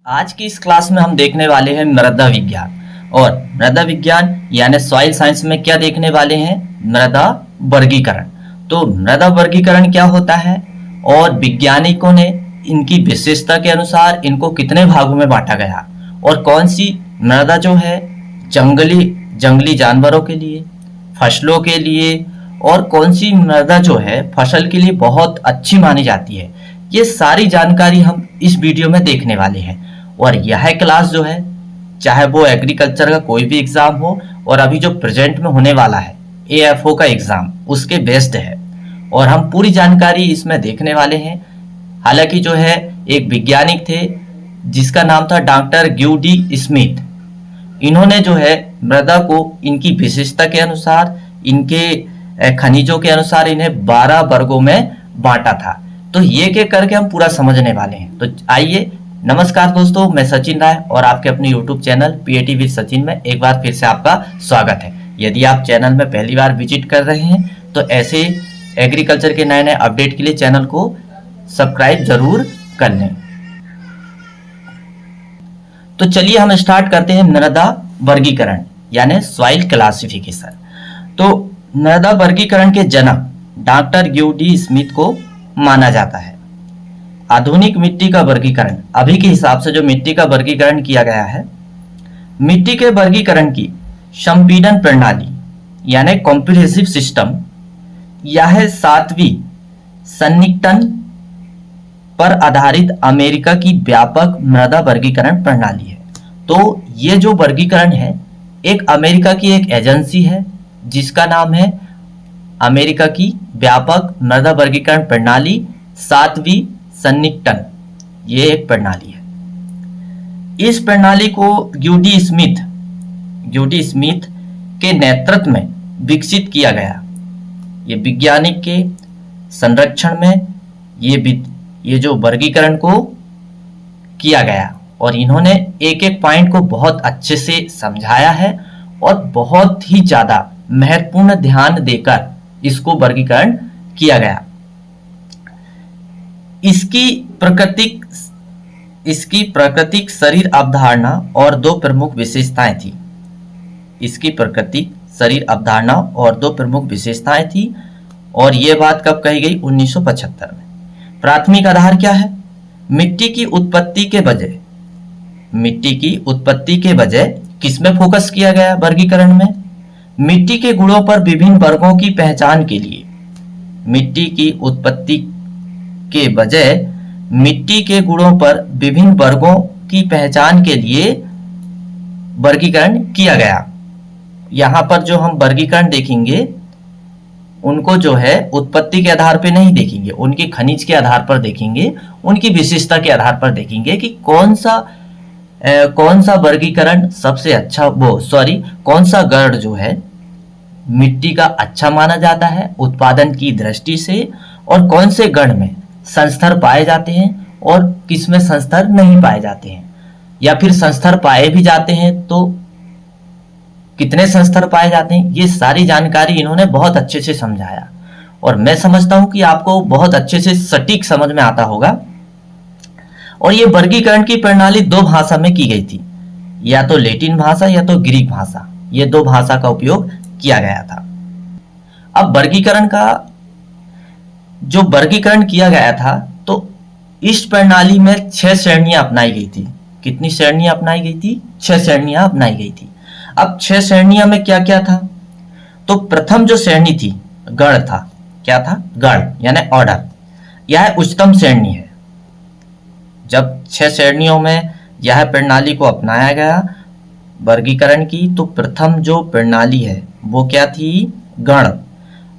आज की इस क्लास में हम देखने वाले हैं मृदा विज्ञान। और मृदा विज्ञान यानी सॉइल साइंस में क्या देखने वाले हैं? मृदा वर्गीकरण। तो मृदा वर्गीकरण क्या होता है और वैज्ञानिकों ने इनकी विशेषता के अनुसार इनको कितने भागों में बांटा गया, और कौन सी मृदा जो है जंगली जानवरों के लिए, फसलों के लिए, और कौन सी मृदा जो है फसल के लिए बहुत अच्छी मानी जाती है, ये सारी जानकारी हम इस वीडियो में देखने वाले हैं। और यह क्लास जो है, चाहे वो एग्रीकल्चर का कोई भी एग्जाम हो और अभी जो प्रेजेंट में होने वाला है एएफओ का एग्जाम, उसके बेस्ड है और हम पूरी जानकारी इसमें देखने वाले हैं। हालांकि जो है एक वैज्ञानिक थे जिसका नाम था डॉक्टर ग्यूडी स्मिथ। इन्होंने जो है मृदा को इनकी विशेषता के अनुसार, इनके खनिजों के अनुसार इन्हें 12 वर्गों में बांटा था। तो ये के करके हम पूरा समझने वाले हैं। तो आइए, नमस्कार दोस्तों, मैं सचिन राय और आपके अपने YouTube channel PAT with Sachin में एक बार फिर से आपका स्वागत है। यदि आप चैनल में पहली बार विजिट कर रहे हैं तो ऐसे एग्रीकल्चर के नए नए अपडेट के लिए चैनल को सब्सक्राइब जरूर कर लें। तो चलिए हम स्टार्ट करते हैं मृदा वर्गीकरण यानी सॉइल क्लासिफिकेशन। तो मृदा वर्गीकरण के जनक डॉक्टर ग्यूडी स्मिथ को माना जाता है। आधुनिक मिट्टी का वर्गीकरण, अभी के हिसाब से जो मिट्टी का वर्गीकरण किया गया है, मिट्टी के वर्गीकरण की संपीड़न प्रणाली यानी कॉम्प्रिहेंसिव सिस्टम, यह 7वीं सन्निकटन पर आधारित अमेरिका की व्यापक मृदा वर्गीकरण प्रणाली है। तो ये जो वर्गीकरण है, एक अमेरिका की एक एजेंसी है जिसका नाम है अमेरिका की व्यापक मृदा वर्गीकरण प्रणाली 7वीं सन्निकटन। ये एक प्रणाली है। इस प्रणाली को ग्यूडी स्मिथ के नेतृत्व में विकसित किया गया। ये वैज्ञानिक के संरक्षण में ये जो वर्गीकरण को किया गया, और इन्होंने एक एक पॉइंट को बहुत अच्छे से समझाया है और बहुत ही ज्यादा महत्वपूर्ण ध्यान देकर इसको वर्गीकरण किया गया। इसकी प्राकृतिक शरीर अवधारणा और 2 प्रमुख विशेषताएं थी। इसकी प्राकृतिक शरीर अवधारणा और 2 प्रमुख विशेषताएं थी, और यह बात कब कही गई? 1975 में। प्राथमिक आधार क्या है? मिट्टी की उत्पत्ति के बजाय किसमें फोकस किया गया वर्गीकरण में? मिट्टी के गुणों पर विभिन्न वर्गों की पहचान के लिए। मिट्टी की उत्पत्ति के बजाय मिट्टी के गुणों पर विभिन्न वर्गों की पहचान के लिए वर्गीकरण किया गया। यहां पर जो हम वर्गीकरण देखेंगे उनको जो है उत्पत्ति के आधार पर नहीं देखेंगे, उनके खनिज के आधार पर देखेंगे, उनकी विशेषता के आधार पर देखेंगे कि कौन सा वर्गीकरण सबसे अच्छा, कौन सा गण जो है मिट्टी का अच्छा माना जाता है उत्पादन की दृष्टि से, और कौन से गण में संस्तर पाए जाते हैं और किसमें संस्तर नहीं पाए जाते हैं, या फिर संस्तर पाए भी जाते हैं तो कितने संस्तर पाए जाते हैं। ये सारी जानकारी इन्होंने बहुत अच्छे से समझाया, और मैं समझता हूं कि आपको बहुत अच्छे से सटीक समझ में आता होगा। और ये वर्गीकरण की प्रणाली 2 भाषा में की गई थी, या तो लैटिन भाषा या तो ग्रीक भाषा। ये 2 भाषा का उपयोग किया गया था। अब वर्गीकरण किया गया था, तो इस प्रणाली में 6 श्रेणियां अपनाई गई थी। कितनी श्रेणियां अपनाई गई थी? 6 श्रेणियां अपनाई गई थी। अब 6 श्रेणियां में क्या क्या था? तो प्रथम जो श्रेणी थी गण था। क्या था? गण यानी ऑर्डर। यह उच्चतम श्रेणी है। जब 6 श्रेणियों में यह प्रणाली को अपनाया गया वर्गीकरण की, तो प्रथम जो प्रणाली है वो क्या थी? गण।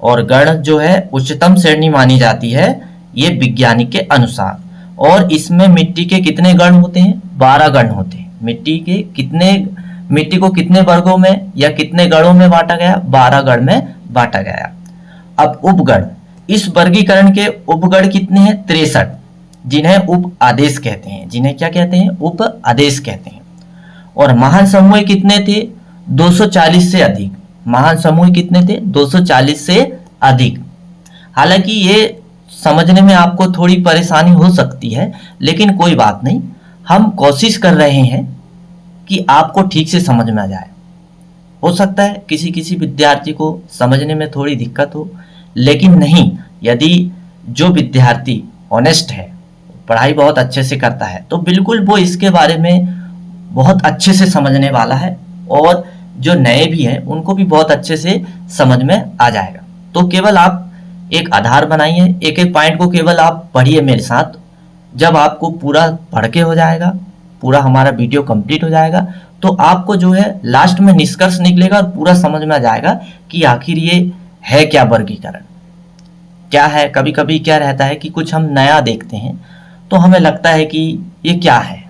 और गण जो है उच्चतम श्रेणी मानी जाती है ये वैज्ञानिक के अनुसार। और इसमें मिट्टी के कितने गण होते हैं? 12 गण होते हैं। मिट्टी को कितने वर्गों में या कितने गणों में बांटा गया? 12 गण में बांटा गया। अब उपगण, इस वर्गीकरण के उपगण कितने हैं? 63, जिन्हें उप आदेश कहते हैं। जिन्हें क्या कहते हैं? उप आदेश कहते हैं। और महान समूह कितने थे? 240 से अधिक। महान समूह कितने थे? 240 से अधिक। हालांकि ये समझने में आपको थोड़ी परेशानी हो सकती है, लेकिन कोई बात नहीं, हम कोशिश कर रहे हैं कि आपको ठीक से समझ में आ जाए। हो सकता है किसी किसी विद्यार्थी को समझने में थोड़ी दिक्कत हो, लेकिन नहीं, यदि जो विद्यार्थी ऑनेस्ट है, पढ़ाई बहुत अच्छे से करता है, तो बिल्कुल वो इसके बारे में बहुत अच्छे से समझने वाला है, और जो नए भी हैं उनको भी बहुत अच्छे से समझ में आ जाएगा। तो केवल आप एक आधार बनाइए, एक एक पॉइंट को केवल आप पढ़िए मेरे साथ। जब आपको पूरा पढ़ के हो जाएगा, पूरा हमारा वीडियो कंप्लीट हो जाएगा, तो आपको जो है लास्ट में निष्कर्ष निकलेगा और पूरा समझ में आ जाएगा कि आखिर ये है क्या वर्गीकरण, क्या है। कभी कभी क्या रहता है कि कुछ हम नया देखते हैं तो हमें लगता है कि ये क्या है,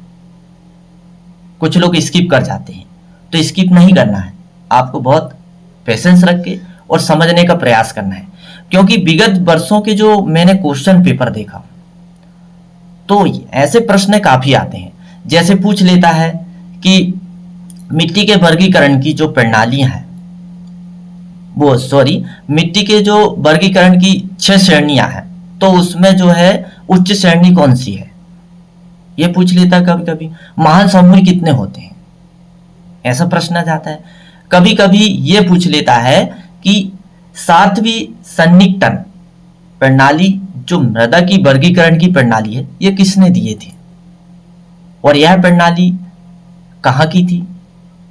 कुछ लोग स्किप कर जाते हैं। तो स्किप नहीं करना है, आपको बहुत पेशेंस रख के और समझने का प्रयास करना है, क्योंकि विगत वर्षों के जो मैंने क्वेश्चन पेपर देखा तो ऐसे प्रश्न काफी आते हैं। जैसे पूछ लेता है कि मिट्टी के वर्गीकरण की जो प्रणालियां हैं, मिट्टी के जो वर्गीकरण की 6 श्रेणियां हैं, तो उसमें जो है उच्च श्रेणी कौन सी है, ये पूछ लेता है। कभी कभी महान समूह कितने होते हैं, ऐसा प्रश्न आ जाता है। कभी कभी ये पूछ लेता है कि 7वीं सन्निकटन प्रणाली, जो मृदा की वर्गीकरण की प्रणाली है, ये किसने दिए थे, और यह प्रणाली कहाँ की थी।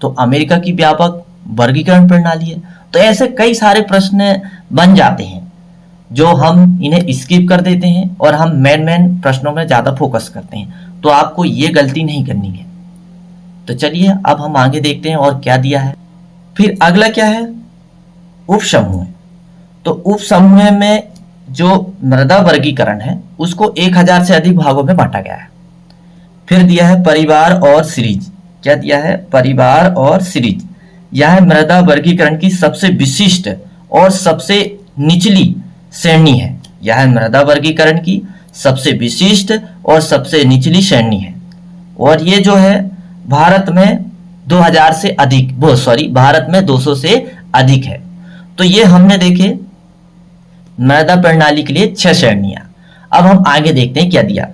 तो अमेरिका की व्यापक वर्गीकरण प्रणाली है। तो ऐसे कई सारे प्रश्न बन जाते हैं जो हम इन्हें स्किप कर देते हैं और हम मेन प्रश्नों में ज्यादा फोकस करते हैं। तो आपको ये गलती नहीं करनी है। तो चलिए अब हम आगे देखते हैं और क्या दिया है। फिर अगला क्या है, उप समूह। तो उप समूह में जो मृदा वर्गीकरण है उसको 1000 से अधिक भागों में बांटा गया है। फिर दिया है परिवार और सीरीज। क्या दिया है, परिवार और सीरीज। यह मृदा वर्गीकरण की सबसे विशिष्ट और सबसे निचली श्रेणी है। यह मृदा वर्गीकरण की सबसे विशिष्ट और सबसे निचली श्रेणी है, और ये जो है भारत में 2000 से अधिक, भारत में 200 से अधिक है। तो ये हमने देखे मृदा प्रणाली के लिए 6 श्रेणियां। अब हम आगे देखते हैं क्या दिया।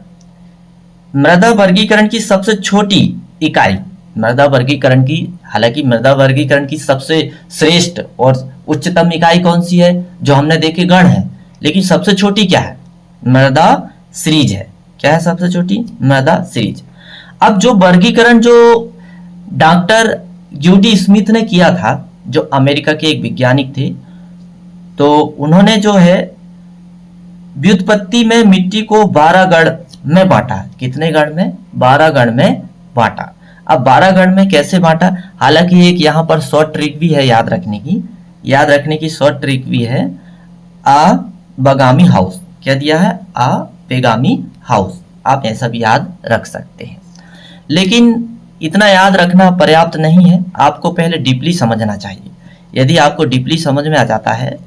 मृदा वर्गीकरण की सबसे छोटी इकाई, मृदा वर्गीकरण की, हालांकि मृदा वर्गीकरण की सबसे श्रेष्ठ और उच्चतम इकाई कौन सी है, जो हमने देखे गण है, लेकिन सबसे छोटी क्या है, मृदा सीरीज है। क्या है सबसे छोटी, मृदा सीरीज। अब जो वर्गीकरण जो डॉक्टर यूडी स्मिथ ने किया था, जो अमेरिका के एक वैज्ञानिक थे, तो उन्होंने जो है व्युत्पत्ति में मिट्टी को 12 गण में बांटा। कितने गण में, 12 गण में बांटा। अब 12 गण में कैसे बांटा, हालांकि एक यहाँ पर शॉर्ट ट्रिक भी है याद रखने की शॉर्ट ट्रिक भी है। आ बगामी हाउस, क्या दिया है, आ बेगामी हाउस। आप ऐसा भी याद रख सकते हैं, लेकिन इतना याद रखना पर्याप्त नहीं है, आपको पहले डीपली समझना चाहिए। यदि आपको डीपली समझ में आ जाता है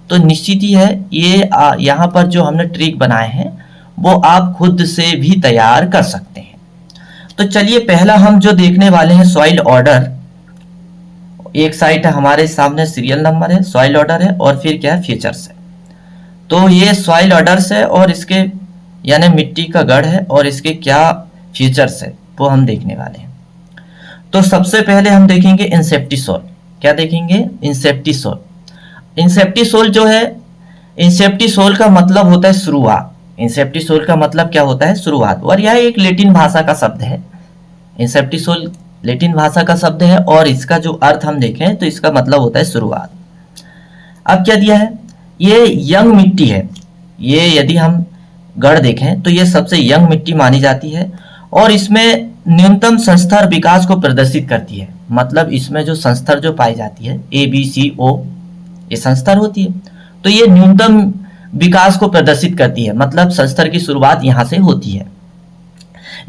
तो निश्चित ही है ये यहाँ पर जो हमने ट्रिक बनाए हैं वो आप खुद से भी तैयार कर सकते हैं। तो चलिए पहला हम जो देखने वाले हैं सॉइल ऑर्डर। एक साइड हमारे सामने सीरियल नंबर है, सॉइल ऑर्डर है, और फिर क्या है, फीचर्स है। तो ये सॉइल ऑर्डर्स है और इसके यानी मिट्टी का गढ़ है, और इसके क्या फीचर्स है वो हम देखने वाले हैं। तो सबसे पहले हम देखेंगे इंसेप्टिसोल। क्या देखेंगे, इंसेप्टिसोल। इंसेप्टिसोल जो है, इंसेप्टिसोल का मतलब होता है शुरुआत। इंसेप्टिसोल का मतलब क्या होता है, शुरुआत। और यह एक लैटिन भाषा का शब्द है। इंसेप्टिसोल लैटिन भाषा का शब्द है, और इसका जो अर्थ हम देखें तो इसका मतलब होता है शुरुआत। अब क्या दिया है, ये यंग मिट्टी है। ये यदि हम गढ़ देखें तो ये सबसे यंग मिट्टी मानी जाती है, और इसमें न्यूनतम संस्तर विकास को प्रदर्शित करती है। मतलब इसमें जो संस्तर जो पाई जाती है, ABCO, ये संस्तर होती है, तो ये न्यूनतम विकास को प्रदर्शित करती है। मतलब संस्तर की शुरुआत यहां से होती है।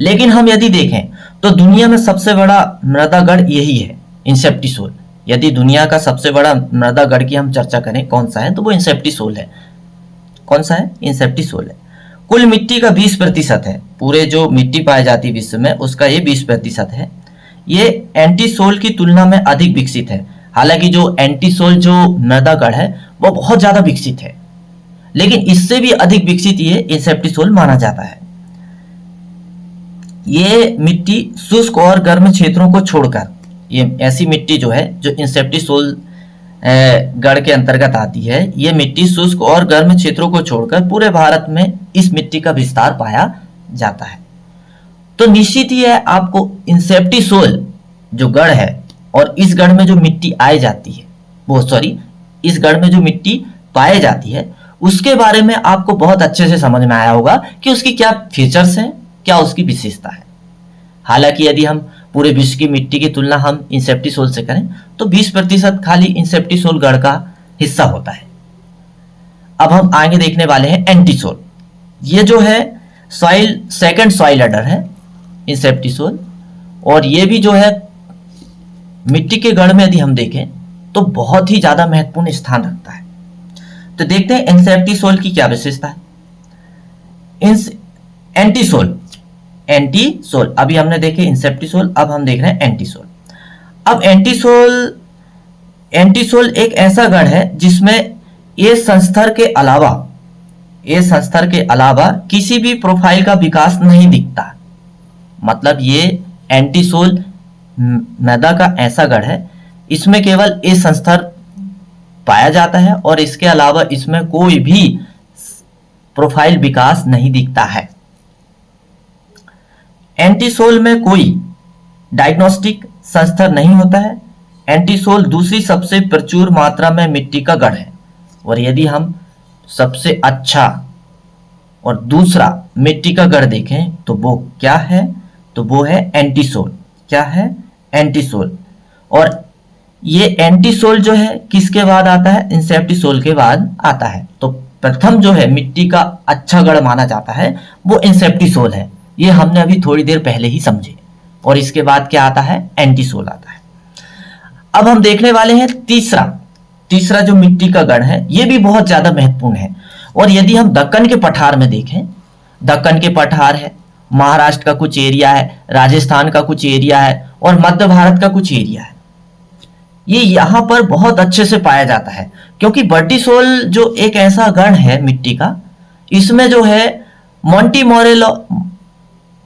लेकिन हम यदि देखें तो दुनिया में सबसे बड़ा मृदा गढ़ यही है, इंसेप्टिसोल। यदि दुनिया का सबसे बड़ा मृदा गढ़ की हम चर्चा करें कौन सा है, तो वो इंसेप्टिसोल है। कौन सा है, इंसेप्टिसोल है। कुल मिट्टी का 20% है। पूरे जो मिट्टी पाई जाती है विश्व में उसका ये 20% है। ये एंटीसोल की तुलना में अधिक विकसित है। हालांकि जो एंटीसोल जो मृदा गढ़ है वो बहुत ज्यादा विकसित है, लेकिन इससे भी अधिक विकसित ये इंसेप्टिसोल माना जाता है। ये मिट्टी शुष्क और गर्म क्षेत्रों को छोड़कर, ये ऐसी मिट्टी जो है जो इंसेप्टिसोल गढ़ के अंतर्गत आती है, ये मिट्टी शुष्क और गर्म क्षेत्रों को छोड़कर पूरे भारत में इस मिट्टी का विस्तार पाया जाता है। तो निश्चित ही है आपको इंसेप्टिसोल जो गढ़ है और इस गढ़ में जो मिट्टी आई जाती है, इस गढ़ में जो मिट्टी पाई जाती है उसके बारे में आपको बहुत अच्छे से समझ में आया होगा कि उसकी क्या फीचर्स हैं, क्या उसकी विशेषता है। हालांकि यदि हम पूरे विश्व की मिट्टी की तुलना हम इंसेप्टिसोल से करें तो 20% खाली इंसेप्टिसोल गढ़ का हिस्सा होता है। अब हम आगे देखने वाले हैं एंटीसोल। ये जो है सेकंड सॉइल अडर है इंसेप्टिसोल, और ये भी जो है मिट्टी के गढ़ में यदि हम देखें तो बहुत ही ज्यादा महत्वपूर्ण स्थान रखता है। तो देखते हैं इंसेप्टिसोल की क्या विशेषता है। एंटीसोल अभी हमने देखे इंसेप्टिसोल, अब हम देख रहे हैं एंटीसोल। अब एंटीसोल एक ऐसा गढ़ है जिसमें ए संस्तर के अलावा किसी भी प्रोफाइल का विकास नहीं दिखता। मतलब ये एंटीसोल मृदा का ऐसा गढ़ है, इसमें केवल ए संस्तर पाया जाता है और इसके अलावा इसमें कोई भी प्रोफाइल विकास नहीं दिखता है। एंटीसोल में कोई डायग्नोस्टिक संस्तर नहीं होता है। एंटीसोल दूसरी सबसे प्रचुर मात्रा में मिट्टी का गढ़ है, और यदि हम सबसे अच्छा और दूसरा मिट्टी का गढ़ देखें तो वो क्या है, तो वो है एंटीसोल। क्या है? एंटीसोल। और ये एंटीसोल जो है किसके बाद आता है? इंसेप्टिसोल के बाद आता है। तो प्रथम जो है मिट्टी का अच्छा गढ़ माना जाता है वो इंसेप्टिसोल है, ये हमने अभी थोड़ी देर पहले ही समझे। और इसके बाद क्या आता है? एंटीसोल आता है। अब हम देखने वाले हैं तीसरा जो मिट्टी का गढ़ है, ये भी बहुत ज्यादा महत्वपूर्ण है। और यदि हम दक्कन के पठार में देखें, दक्कन के पठार है, महाराष्ट्र का कुछ एरिया है, राजस्थान का कुछ एरिया है और मध्य भारत का कुछ एरिया है, ये यहां पर बहुत अच्छे से पाया जाता है। क्योंकि वर्टिसोल जो एक ऐसा गढ़ है मिट्टी का, इसमें जो है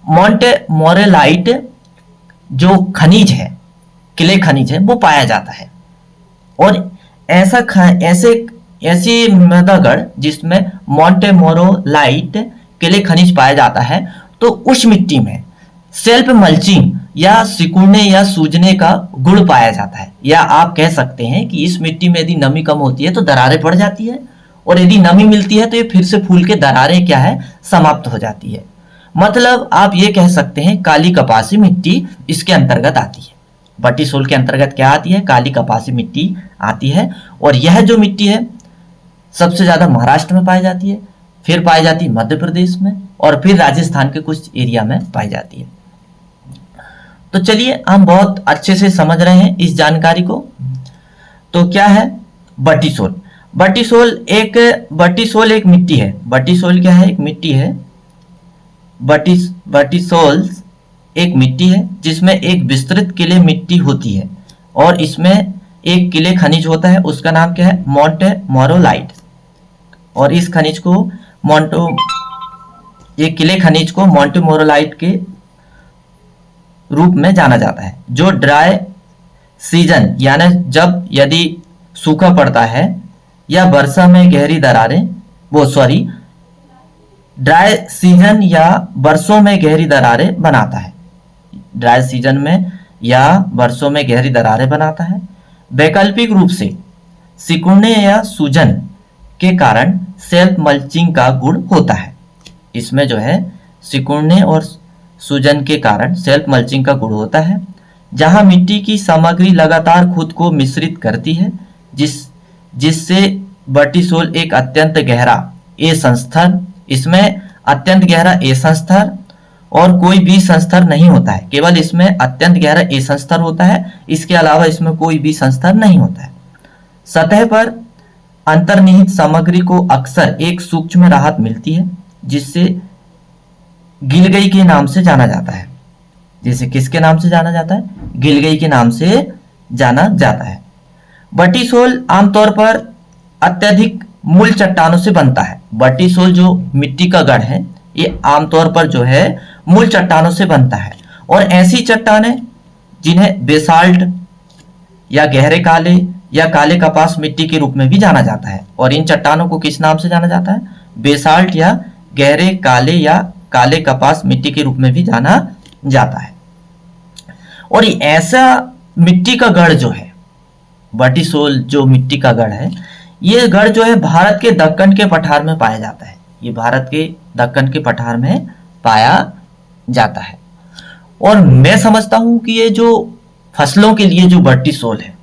मोंटेमोरेलाइट जो खनिज है, क्ले खनिज है, वो पाया जाता है। और ऐसी मृदा गढ़ जिसमें मोंटेमोरेलाइट क्ले खनिज पाया जाता है, तो उस मिट्टी में सेल्फ मल्चिंग या सिकुड़ने या सूजने का गुण पाया जाता है। या आप कह सकते हैं कि इस मिट्टी में यदि नमी कम होती है तो दरारें पड़ जाती है, और यदि नमी मिलती है तो ये फिर से फूल के दरारें क्या है? समाप्त हो जाती है। मतलब आप ये कह सकते हैं काली कपासी मिट्टी इसके अंतर्गत आती है। वर्टिसोल के अंतर्गत क्या आती है? काली कपासी मिट्टी आती है। और यह जो मिट्टी है सबसे ज्यादा महाराष्ट्र में पाई जाती है, फिर पाई जाती है मध्य प्रदेश में, और फिर राजस्थान के कुछ एरिया में पाई जाती है। तो चलिए हम बहुत अच्छे से समझ रहे हैं इस जानकारी को। तो क्या है वर्टिसोल? वर्टिसोल एक मिट्टी है। वर्टिसोल क्या है? एक मिट्टी है। वर्टिसोल एक मिट्टी है जिसमें एक विस्तृत क्ले मिट्टी होती है, और इसमें एक क्ले खनिज होता है, उसका नाम क्या है? मोंटेमोरेलाइट। और इस खनिज को क्ले खनिज को मोंटेमोरेलाइट के रूप में जाना जाता है, जो ड्राई सीजन यानी यदि सूखा पड़ता है या वर्षा में गहरी दरारें ड्राई सीजन या वर्षों में गहरी दरारें बनाता है। ड्राई सीजन में या वर्षों में गहरी दरारें बनाता है। वैकल्पिक रूप से सिकुड़ने या सूजन के कारण सेल्फ मल्चिंग का गुण होता है। इसमें जो है सिकुड़ने और सूजन के कारण सेल्फ मल्चिंग का गुण होता है, जहां मिट्टी की सामग्री लगातार खुद को मिश्रित करती है, जिससे वर्टिसोल एक अत्यंत गहरा ए संस्तर, इसमें अत्यंत गहरा ए संस्तर और कोई बी संस्तर नहीं होता है, केवल इसमें अत्यंत गहरा ए संस्तर होता है, इसके अलावा इसमें कोई भी संस्तर नहीं होता है। सतह पर अंतर्निहित सामग्री को अक्सर एक सूक्ष्म राहत मिलती है, जिससे गिलगई के नाम से जाना जाता है। जैसे किसके नाम से जाना जाता है? गिलगई के नाम से जाना जाता है। वर्टिसोल आमतौर पर अत्यधिक मूल चट्टानों से बनता है। वर्टिसोल जो मिट्टी का गढ़ है, ये आमतौर पर जो है मूल चट्टानों से बनता है। और ऐसी चट्टानें जिन्हें बेसाल्ट या गहरे काले या काले कपास मिट्टी के रूप में भी जाना जाता है। और इन चट्टानों को किस नाम से जाना जाता है? बेसाल्ट या गहरे काले या काले कपास मिट्टी के रूप में भी जाना जाता है। और ऐसा मिट्टी का गढ़ जो है, वर्टिसोल जो मिट्टी का गढ़ है, ये गढ़ जो है भारत के दक्कन के पठार में पाया जाता है। ये भारत के दक्कन के पठार में पाया जाता है। और मैं समझता हूं कि ये जो फसलों के लिए जो वर्टिसोल है,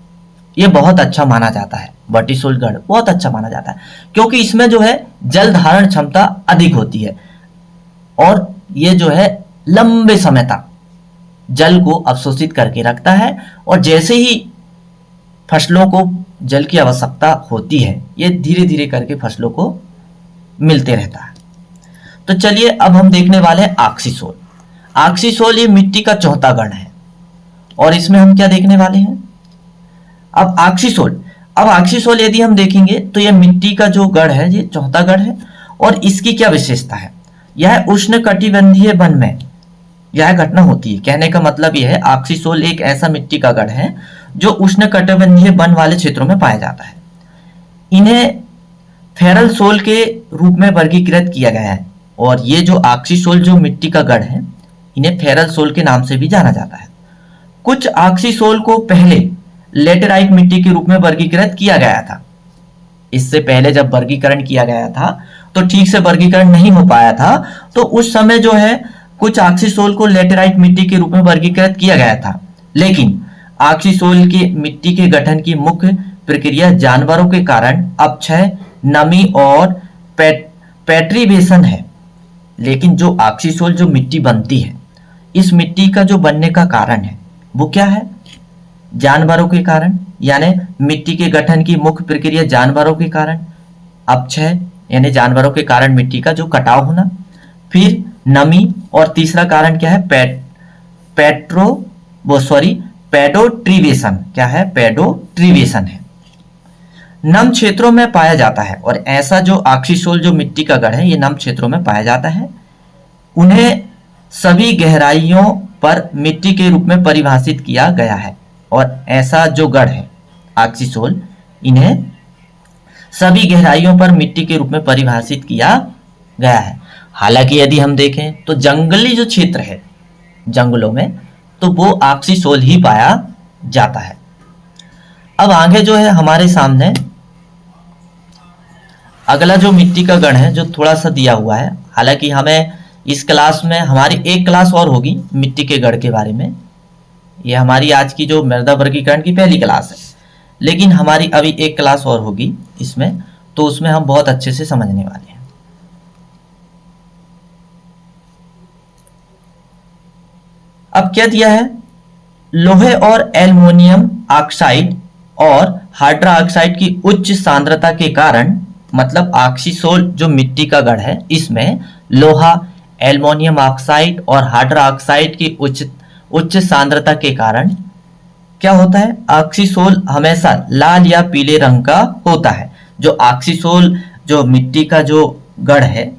ये बहुत अच्छा माना जाता है। वर्टिसोल गढ़ बहुत अच्छा माना जाता है क्योंकि इसमें जो है जल धारण क्षमता अधिक होती है और ये जो है लंबे समय तक जल को अवशोषित करके रखता है। और जैसे ही फसलों को जल की आवश्यकता होती है, ये धीरे धीरे करके फसलों को मिलते रहता है। तो चलिए अब हम देखने वाले हैं ऑक्सीसोल। ऑक्सीसोल ये मिट्टी का चौथा गण है और इसमें हम क्या देखने वाले हैं? अब ऑक्सीसोल यदि हम देखेंगे तो यह मिट्टी का जो गढ़ है, ये चौथा गढ़ है। और इसकी क्या विशेषता है? यह उष्णकटिबंधीय वन में यह घटना होती है। कहने का मतलब यह है ऑक्सीसोल एक ऐसा मिट्टी का गढ़ है जो उष्णकटिबंधीय वन वाले क्षेत्रों में पाया जाता है। इन्हें फेरल सोल के रूप में वर्गीकृत किया गया है। और ये जो ऑक्सीसोल जो मिट्टी का गढ़ है, इन्हें फेरल सोल के नाम से भी जाना जाता है। कुछ ऑक्सीसोल को पहले लेटेराइट मिट्टी के रूप में वर्गीकृत किया गया था। इससे पहले जब वर्गीकरण किया गया था तो ठीक से वर्गीकरण नहीं हो पाया था, तो उस समय जो है कुछ ऑक्सीसोल को लेटेराइट मिट्टी के रूप में वर्गीकृत किया गया था। लेकिन ऑक्सीसोल की मिट्टी के गठन की मुख्य प्रक्रिया जानवरों के कारण अपक्षय, नमी और पेट्रीवेशन है। लेकिन जो ऑक्सीसोल जो मिट्टी बनती है, इस मिट्टी का जो बनने का कारण है वो क्या है? जानवरों के कारण, यानी मिट्टी के गठन की मुख्य प्रक्रिया जानवरों के कारण अपक्षय, यानी जानवरों के कारण मिट्टी का जो कटाव होना, फिर नमी, और तीसरा कारण क्या है? पेडोट्रीवेशन। क्या है? पेडोट्रीवेशन है। नम क्षेत्रों में पाया जाता है और ऐसा जो ऑक्सीसोल जो मिट्टी का गढ़ है, ये नम क्षेत्रों में पाया जाता है। उन्हें सभी गहराइयों पर मिट्टी के रूप में परिभाषित किया गया है। और ऐसा जो गढ़ है ऑक्सीसोल, इन्हें सभी गहराइयों पर मिट्टी के रूप में परिभाषित किया गया है। हालांकि यदि हम देखें तो जंगली जो क्षेत्र है, जंगलों में, तो वो ऑक्सीसोल ही पाया जाता है। अब आगे जो है हमारे सामने अगला जो मिट्टी का गण है, जो थोड़ा सा दिया हुआ है। हालांकि हमें इस क्लास में हमारी एक क्लास और होगी मिट्टी के गढ़ के बारे में। ये हमारी आज की जो मृदा वर्गीकरण की पहली क्लास है, लेकिन हमारी अभी एक क्लास और होगी इसमें, तो उसमें हम बहुत अच्छे से समझने वाले हैं। अब क्या दिया है? लोहे और एल्युमिनियम ऑक्साइड और हाइड्रा ऑक्साइड की उच्च सांद्रता के कारण, मतलब ऑक्सीसोल जो मिट्टी का गढ़ है, इसमें लोहा, एल्युमिनियम ऑक्साइड और हाइड्रा ऑक्साइड की उच्च सांद्रता के कारण क्या होता है? ऑक्सीसोल हमेशा लाल या पीले रंग का होता है। जो ऑक्सीसोल जो मिट्टी का जो गढ़ है,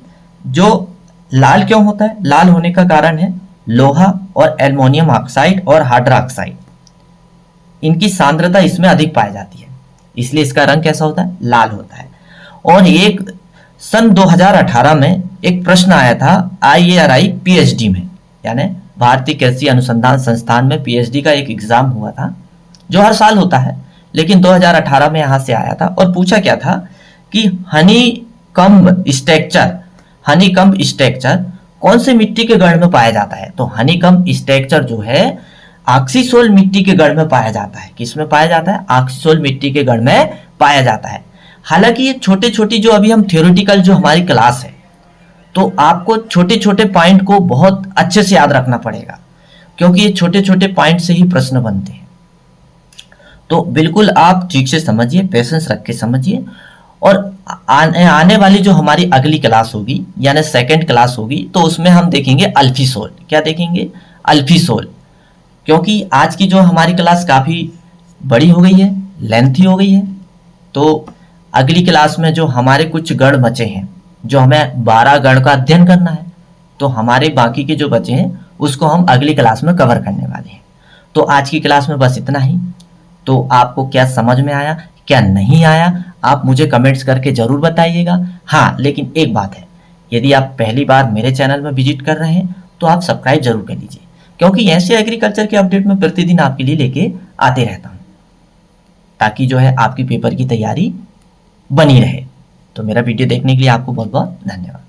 जो लाल क्यों होता है? लाल होने का कारण है लोहा और एल्युमिनियम ऑक्साइड और हाइड्रा ऑक्साइड, इनकी सांद्रता इसमें अधिक पाई जाती है, इसलिए इसका रंग कैसा होता है? लाल होता है। और एक सन 2018 में एक प्रश्न आया था IARI PhD में, यानी भारतीय कृषि अनुसंधान संस्थान में PhD का एक एग्जाम हुआ था, जो हर साल होता है, लेकिन 2018 में यहाँ से आया था। और पूछा क्या था कि हनीकम्ब स्ट्रक्चर कौन से मिट्टी के गढ़ में पाया जाता है? तो हनीकम्ब स्ट्रक्चर जो है ऑक्सीसोल मिट्टी के गढ़ में पाया जाता है। किस में पाया जाता है? ऑक्सीसोल मिट्टी के गढ़ में पाया जाता है। हालांकि ये छोटे छोटी जो अभी हम थ्योरेटिकल जो हमारी क्लास है, तो आपको छोटे छोटे पॉइंट को बहुत अच्छे से याद रखना पड़ेगा, क्योंकि ये छोटे छोटे पॉइंट से ही प्रश्न बनते हैं। तो बिल्कुल आप ठीक से समझिए, पेशेंस रख के समझिए। और आने वाली जो हमारी अगली क्लास होगी, यानी सेकंड क्लास होगी, तो उसमें हम देखेंगे अल्फीसोल। क्या देखेंगे? अल्फीसोल। क्योंकि आज की जो हमारी क्लास काफ़ी बड़ी हो गई है, लेंथी हो गई है, तो अगली क्लास में जो हमारे कुछ गढ़ बचे हैं, जो हमें 12 गढ़ का अध्ययन करना है, तो हमारे बाकी के जो बचे हैं उसको हम अगली क्लास में कवर करने वाले हैं। तो आज की क्लास में बस इतना ही। तो आपको क्या समझ में आया, क्या नहीं आया, आप मुझे कमेंट्स करके ज़रूर बताइएगा। हाँ, लेकिन एक बात है, यदि आप पहली बार मेरे चैनल में विजिट कर रहे हैं तो आप सब्सक्राइब जरूर कर लीजिए, क्योंकि ऐसे एग्रीकल्चर के अपडेट मैं प्रतिदिन आपके लिए लेके आते रहता हूँ, ताकि जो है आपकी पेपर की तैयारी बनी रहे। तो मेरा वीडियो देखने के लिए आपको बहुत बहुत धन्यवाद।